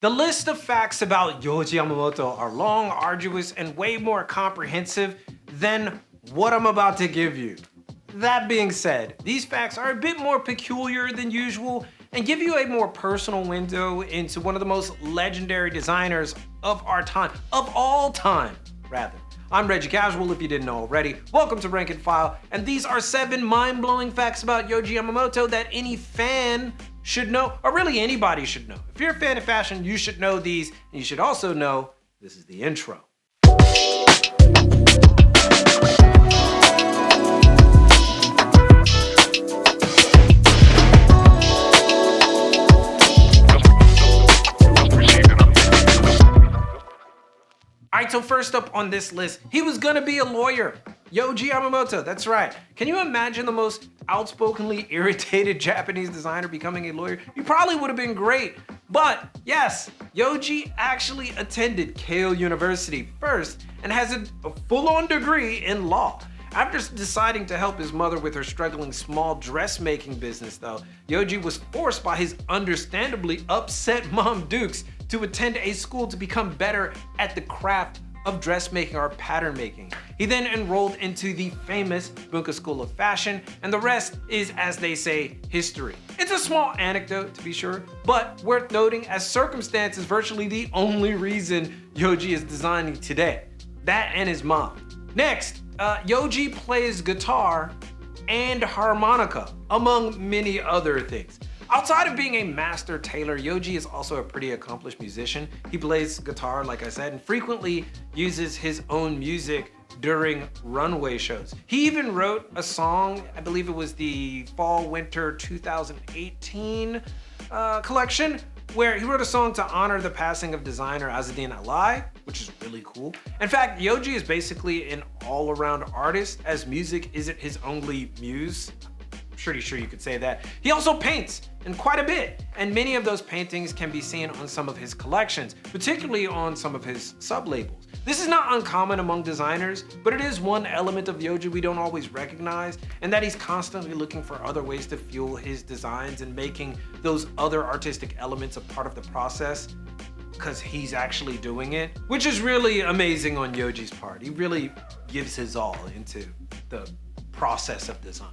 The list of facts about Yohji Yamamoto are long, arduous, and way more comprehensive than what I'm about to give you. That being said, these facts are a bit more peculiar than usual and give you a more personal window into one of the most legendary designers of our time, of all time, rather. I'm Reggie Casual, if you didn't know already. Welcome to Rank and File, and these are 7 mind-blowing facts about Yohji Yamamoto that any fan should know, or really anybody should know. If you're a fan of fashion, you should know these, and you should also know this is the intro. Alright, so first up on this list, he was gonna be a lawyer. Yohji Yamamoto, that's right. Can you imagine the most outspokenly irritated Japanese designer becoming a lawyer? You probably would have been great. But yes, Yohji actually attended Keio University first and has a full-on degree in law. After deciding to help his mother with her struggling small dressmaking business though, Yohji was forced by his understandably upset mom Dukes to attend a school to become better at the craft of dressmaking or pattern making. He then enrolled into the famous Bunka School of Fashion, and the rest is, as they say, history. It's a small anecdote to be sure, but worth noting as circumstance is virtually the only reason Yohji is designing today. That and his mom. Next, Yohji plays guitar and harmonica, among many other things. Outside of being a master tailor, Yohji is also a pretty accomplished musician. He plays guitar, like I said, and frequently uses his own music during runway shows. He even wrote a song, I believe it was the Fall/Winter 2018 collection, where he wrote a song to honor the passing of designer Azzedine Alaï, which is really cool. In fact, Yohji is basically an all-around artist, as music isn't his only muse. Pretty sure you could say that. He also paints, and quite a bit, and many of those paintings can be seen on some of his collections, particularly on some of his sub-labels. This is not uncommon among designers, but it is one element of Yohji we don't always recognize, and that he's constantly looking for other ways to fuel his designs and making those other artistic elements a part of the process, because he's actually doing it, which is really amazing on Yohji's part. He really gives his all into the process of design.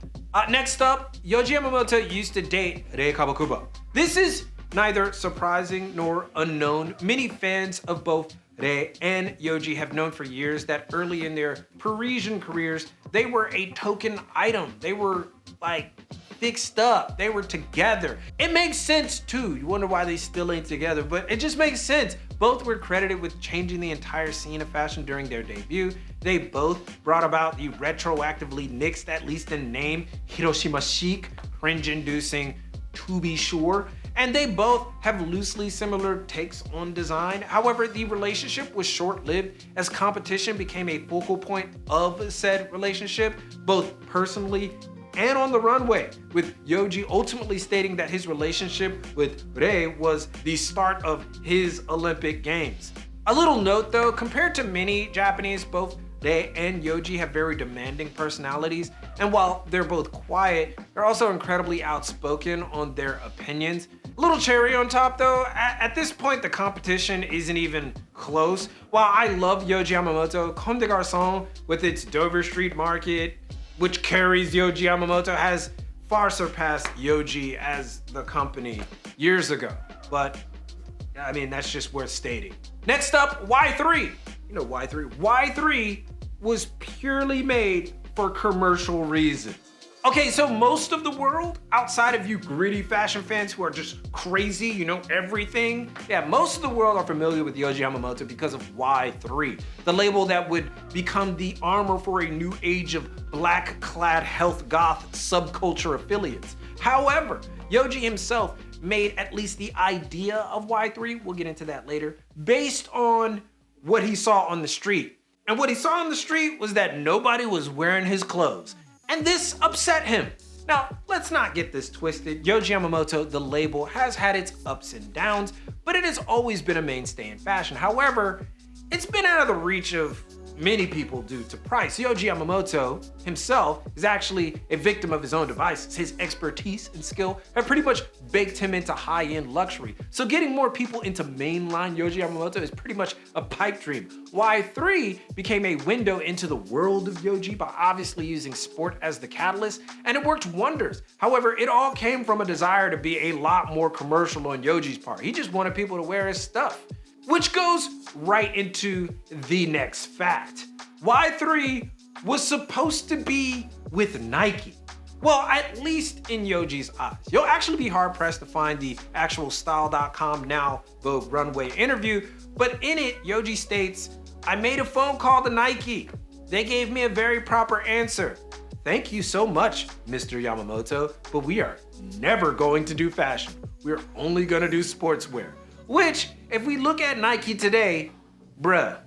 Next up, Yohji Yamamoto used to date Rei Kawakubo. This is neither surprising nor unknown. Many fans of both Rei and Yohji have known for years that early in their Parisian careers, they were a token item. They were like fixed up, they were together. It makes sense too. You wonder why they still ain't together, but it just makes sense. Both were credited with changing the entire scene of fashion during their debut. They both brought about the retroactively nixed, at least in name, Hiroshima chic, cringe-inducing to be sure. And they both have loosely similar takes on design. However, the relationship was short-lived as competition became a focal point of said relationship, both personally and on the runway, with Yohji ultimately stating that his relationship with Rei was the start of his Olympic Games. A little note though, compared to many Japanese, both Rei and Yohji have very demanding personalities, and while they're both quiet, they're also incredibly outspoken on their opinions. A little cherry on top though, at this point the competition isn't even close. While I love Yohji Yamamoto, Comme des Garçons with its Dover Street Market, which carries Yohji Yamamoto, has far surpassed Yohji as the company years ago. But, I mean, that's just worth stating. Next up, Y3. You know Y3. Y3 was purely made for commercial reasons. Okay, so most of the world, outside of you gritty fashion fans who are just crazy, you know everything, yeah, most of the world are familiar with Yohji Yamamoto because of Y3, the label that would become the armor for a new age of black-clad health goth subculture affiliates. However, Yohji himself made at least the idea of Y3, we'll get into that later, based on what he saw on the street. And what he saw on the street was that nobody was wearing his clothes. And this upset him. Now, let's not get this twisted. Yohji Yamamoto, the label, has had its ups and downs, but it has always been a mainstay in fashion. However, it's been out of the reach of many people due to price. Yohji Yamamoto himself is actually a victim of his own devices. His expertise and skill have pretty much baked him into high-end luxury. So getting more people into mainline Yohji Yamamoto is pretty much a pipe dream. Y3 became a window into the world of Yohji by obviously using sport as the catalyst, and it worked wonders. However, it all came from a desire to be a lot more commercial on Yohji's part. He just wanted people to wear his stuff. Which goes right into the next fact. Y3 was supposed to be with Nike. Well, at least in Yohji's eyes. You'll actually be hard pressed to find the actual Style.com now Vogue runway interview, but in it, Yohji states, "I made a phone call to Nike. They gave me a very proper answer. Thank you so much, Mr. Yamamoto, but we are never going to do fashion. We're only gonna do sportswear." Which, if we look at Nike today, bruh.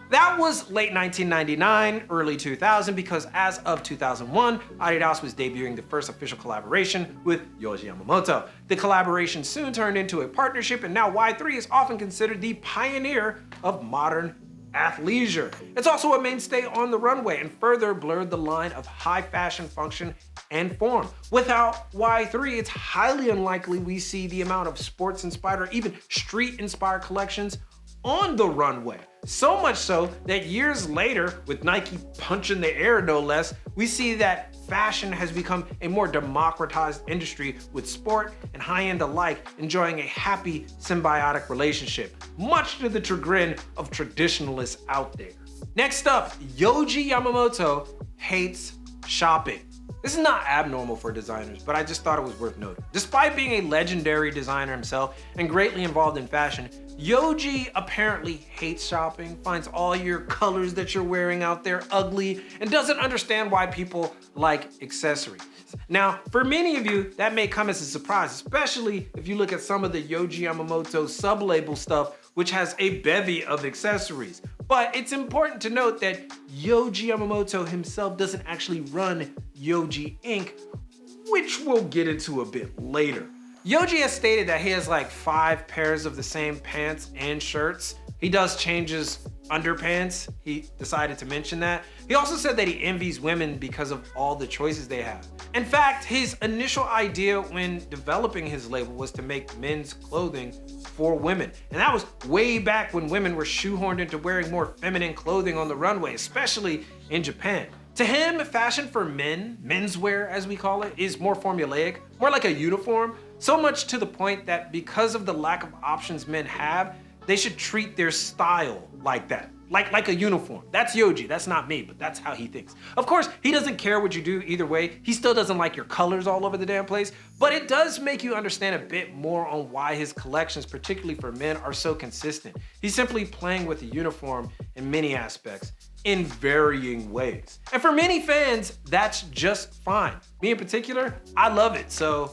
That was late 1999, early 2000, because as of 2001, Adidas was debuting the first official collaboration with Yohji Yamamoto. The collaboration soon turned into a partnership, and now Y3 is often considered the pioneer of modern athleisure. It's also a mainstay on the runway and further blurred the line of high fashion function and form. Without Y3, it's highly unlikely we see the amount of sports-inspired or even street-inspired collections on the runway. So much so that years later, with Nike punching the air no less, we see that fashion has become a more democratized industry with sport and high-end alike enjoying a happy symbiotic relationship, much to the chagrin of traditionalists out there. Next up, Yohji Yamamoto hates shopping. This is not abnormal for designers, but I just thought it was worth noting. Despite being a legendary designer himself and greatly involved in fashion, Yohji apparently hates shopping, finds all your colors that you're wearing out there ugly, and doesn't understand why people like accessories. Now, for many of you, that may come as a surprise, especially if you look at some of the Yohji Yamamoto sub-label stuff, which has a bevy of accessories. But it's important to note that Yohji Yamamoto himself doesn't actually run Yohji Inc., which we'll get into a bit later. Yohji has stated that he has like 5 pairs of the same pants and shirts. He does change his underpants. He decided to mention that. He also said that he envies women because of all the choices they have. In fact, his initial idea when developing his label was to make men's clothing for women. And that was way back when women were shoehorned into wearing more feminine clothing on the runway, especially in Japan. To him, fashion for men, menswear as we call it, is more formulaic, more like a uniform, so much to the point that because of the lack of options men have, they should treat their style like that, like a uniform. That's Yohji, that's not me, but that's how he thinks. Of course, he doesn't care what you do either way. He still doesn't like your colors all over the damn place, but it does make you understand a bit more on why his collections, particularly for men, are so consistent. He's simply playing with the uniform in many aspects, in varying ways. And for many fans, that's just fine. Me in particular, I love it, so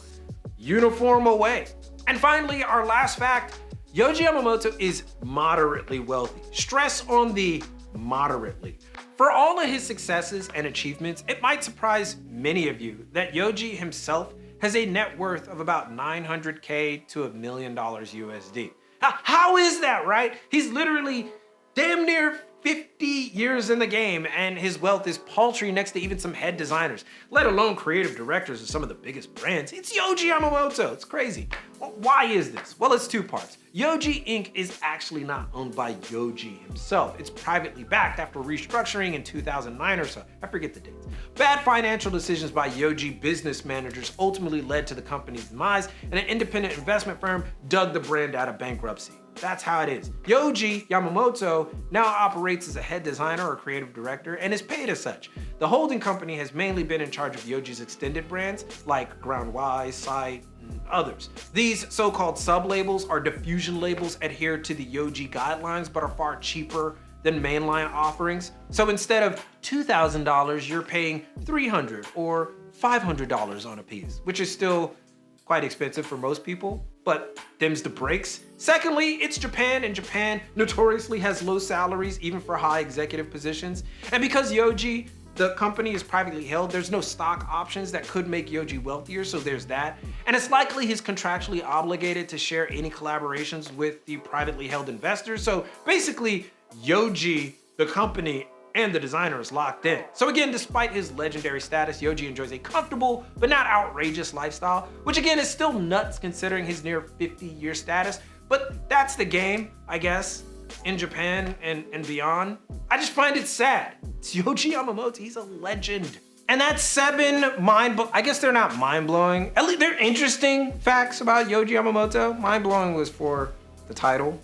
uniform away. And finally, our last fact, Yohji Yamamoto is moderately wealthy. Stress on the moderately. For all of his successes and achievements, it might surprise many of you that Yohji himself has a net worth of about $900K to $1 million USD. How is that, right? He's literally damn near 50 years in the game, and his wealth is paltry next to even some head designers, let alone creative directors of some of the biggest brands. It's Yohji Yamamoto. It's crazy. Well, why is this? Well, it's 2 parts. Yohji Inc. is actually not owned by Yohji himself. It's privately backed after restructuring in 2009 or so. I forget the dates. Bad financial decisions by Yohji business managers ultimately led to the company's demise, and an independent investment firm dug the brand out of bankruptcy. That's how it is. Yohji Yamamoto now operates as a head designer or creative director and is paid as such. The holding company has mainly been in charge of Yohji's extended brands like Ground Y, Sight, and others. These so-called sub-labels are diffusion labels adhered to the Yohji guidelines but are far cheaper than mainline offerings. So instead of $2,000, you're paying $300 or $500 on a piece, which is still quite expensive for most people, but them's the breaks. Secondly, it's Japan, and Japan notoriously has low salaries even for high executive positions. And because Yohji, the company, is privately held, there's no stock options that could make Yohji wealthier, so there's that. And it's likely he's contractually obligated to share any collaborations with the privately held investors. So basically, Yohji, the company, and the designer is locked in. So again, despite his legendary status, Yohji enjoys a comfortable but not outrageous lifestyle, which again is still nuts considering his near 50-year status. But that's the game, I guess, in Japan and beyond. I just find it sad. It's Yohji Yamamoto, he's a legend. And that's 7 I guess they're not mind-blowing. At least they're interesting facts about Yohji Yamamoto. Mind-blowing was for the title.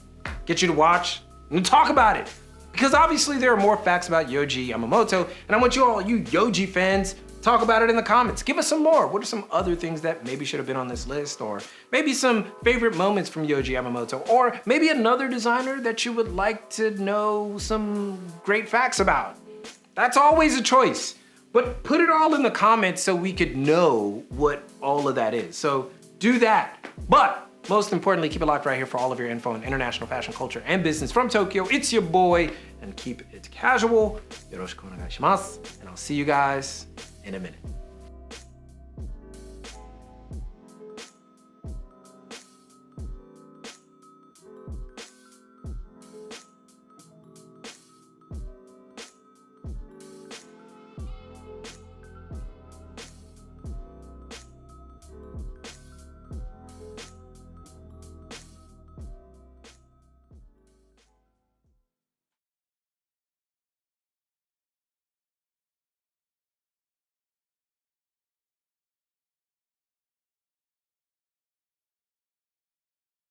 Get you to watch and talk about it. Because obviously there are more facts about Yohji Yamamoto, and I want you all, you Yohji fans, talk about it in the comments. Give us some more. What are some other things that maybe should have been on this list? Or maybe some favorite moments from Yohji Yamamoto? Or maybe another designer that you would like to know some great facts about? That's always a choice. But put it all in the comments so we could know what all of that is. So do that. But most importantly, keep it locked right here for all of your info on international fashion, culture, and business from Tokyo. It's your boy, and keep it casual. Yoroshiku onegai shimasu. And I'll see you guys in a minute.